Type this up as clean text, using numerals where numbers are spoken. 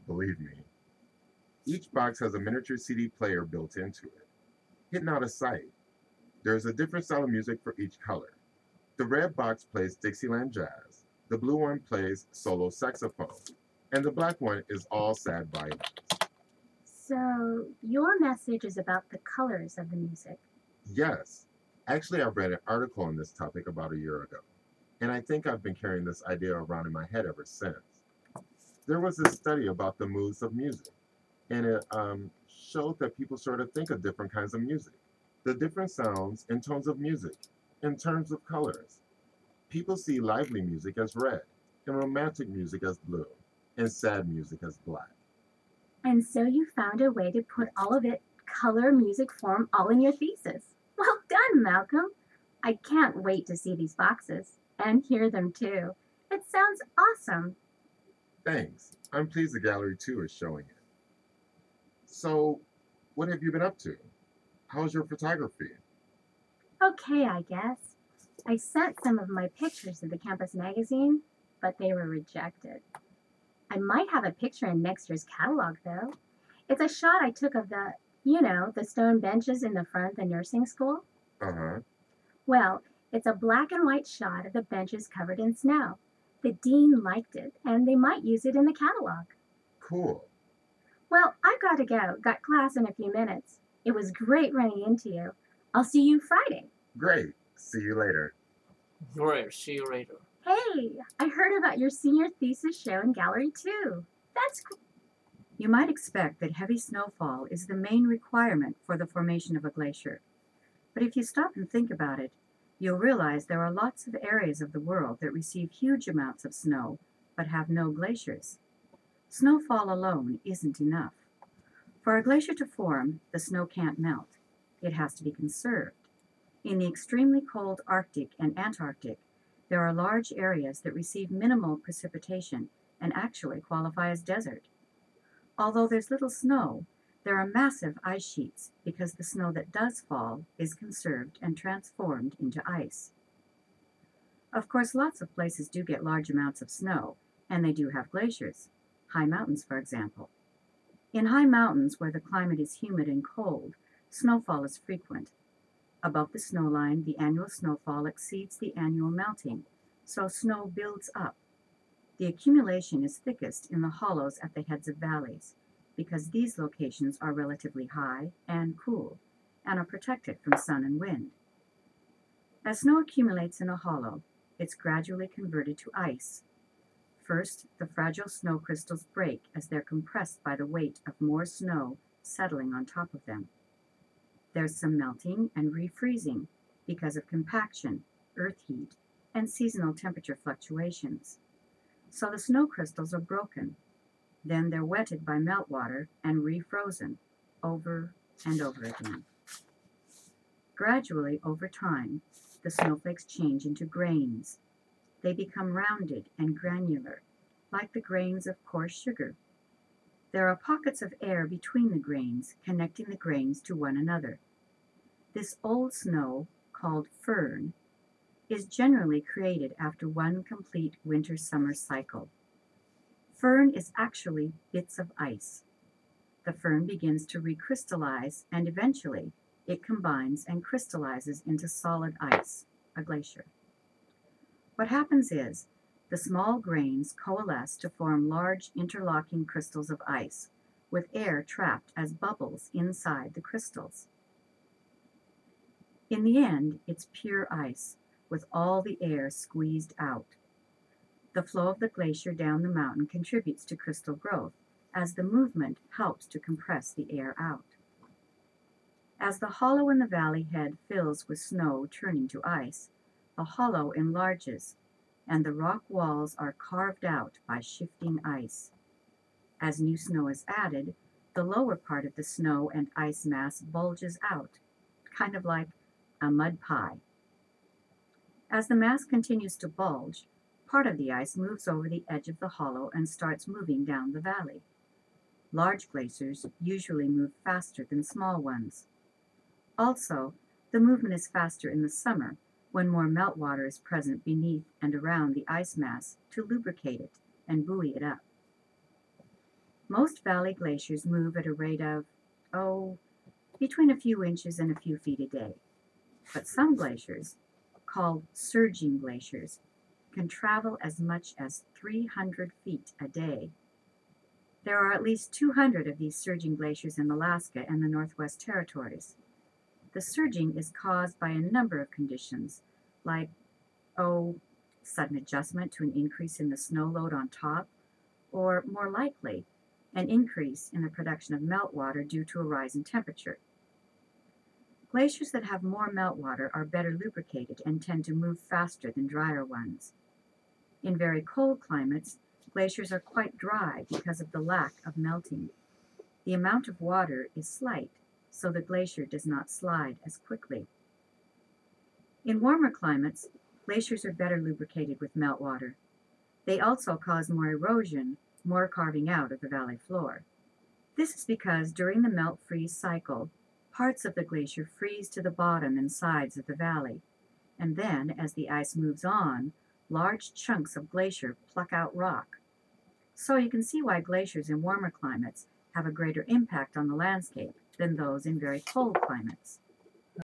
Believe me, each box has a miniature CD player built into it. Hidden out of sight, there's a different style of music for each color. The red box plays Dixieland jazz, the blue one plays solo saxophone, and the black one is all sad violins. So, your message is about the colors of the music. Yes, actually, I read an article on this topic about a year ago, and I think I've been carrying this idea around in my head ever since. There was this study about the moods of music, and it showed that people sort of think of different kinds of music, the different sounds and tones of music in terms of colors. People see lively music as red, and romantic music as blue, and sad music as black. And so you found a way to put all of it, color, music, form, all in your thesis. Well done, Malcolm. I can't wait to see these boxes and hear them too. It sounds awesome. Thanks. I'm pleased the gallery too is showing it. So, what have you been up to? How's your photography? Okay, I guess. I sent some of my pictures to the campus magazine, but they were rejected. I might have a picture in next year's catalog, though. It's a shot I took of the stone benches in the front of the nursing school. Uh huh. Well, it's a black and white shot of the benches covered in snow. The dean liked it, and they might use it in the catalog. Cool. Well, I've got to go. Got class in a few minutes. It was great running into you. I'll see you Friday. Great. See you later. Great, see you later. Hey, I heard about your senior thesis show in gallery too. That's cool. You might expect that heavy snowfall is the main requirement for the formation of a glacier. But if you stop and think about it, you'll realize there are lots of areas of the world that receive huge amounts of snow but have no glaciers. Snowfall alone isn't enough. For a glacier to form, the snow can't melt. It has to be conserved. In the extremely cold Arctic and Antarctic, there are large areas that receive minimal precipitation and actually qualify as desert. Although there's little snow, there are massive ice sheets because the snow that does fall is conserved and transformed into ice. Of course, lots of places do get large amounts of snow, and they do have glaciers. High mountains, for example. In high mountains where the climate is humid and cold, snowfall is frequent. Above the snow line, the annual snowfall exceeds the annual melting, so snow builds up. The accumulation is thickest in the hollows at the heads of valleys, because these locations are relatively high and cool, and are protected from sun and wind. As snow accumulates in a hollow, it's gradually converted to ice. First, the fragile snow crystals break as they're compressed by the weight of more snow settling on top of them. There's some melting and refreezing because of compaction, earth heat, and seasonal temperature fluctuations. So the snow crystals are broken. Then they're wetted by meltwater and refrozen over and over again. Gradually, over time, the snowflakes change into grains. They become rounded and granular, like the grains of coarse sugar. There are pockets of air between the grains, connecting the grains to one another. This old snow, called firn, is generally created after one complete winter-summer cycle. Firn is actually bits of ice. The firn begins to recrystallize, and eventually it combines and crystallizes into solid ice, a glacier. What happens is, the small grains coalesce to form large interlocking crystals of ice, with air trapped as bubbles inside the crystals. In the end, it's pure ice, with all the air squeezed out. The flow of the glacier down the mountain contributes to crystal growth, as the movement helps to compress the air out. As the hollow in the valley head fills with snow turning to ice, the hollow enlarges, and the rock walls are carved out by shifting ice. As new snow is added, the lower part of the snow and ice mass bulges out, kind of like a mud pie. As the mass continues to bulge, part of the ice moves over the edge of the hollow and starts moving down the valley. Large glaciers usually move faster than small ones. Also, the movement is faster in the summer, when more meltwater is present beneath and around the ice mass to lubricate it and buoy it up. Most valley glaciers move at a rate of, between a few inches and a few feet a day. But some glaciers, called surging glaciers, can travel as much as 300 feet a day. There are at least 200 of these surging glaciers in Alaska and the Northwest Territories. The surging is caused by a number of conditions, like, sudden adjustment to an increase in the snow load on top, or more likely, an increase in the production of meltwater due to a rise in temperature. Glaciers that have more meltwater are better lubricated and tend to move faster than drier ones. In very cold climates, glaciers are quite dry because of the lack of melting. The amount of water is slight, so the glacier does not slide as quickly. In warmer climates, glaciers are better lubricated with meltwater. They also cause more erosion, more carving out of the valley floor. This is because during the melt-freeze cycle, parts of the glacier freeze to the bottom and sides of the valley, and then, as the ice moves on, large chunks of glacier pluck out rock. So you can see why glaciers in warmer climates have a greater impact on the landscape than those in very cold climates.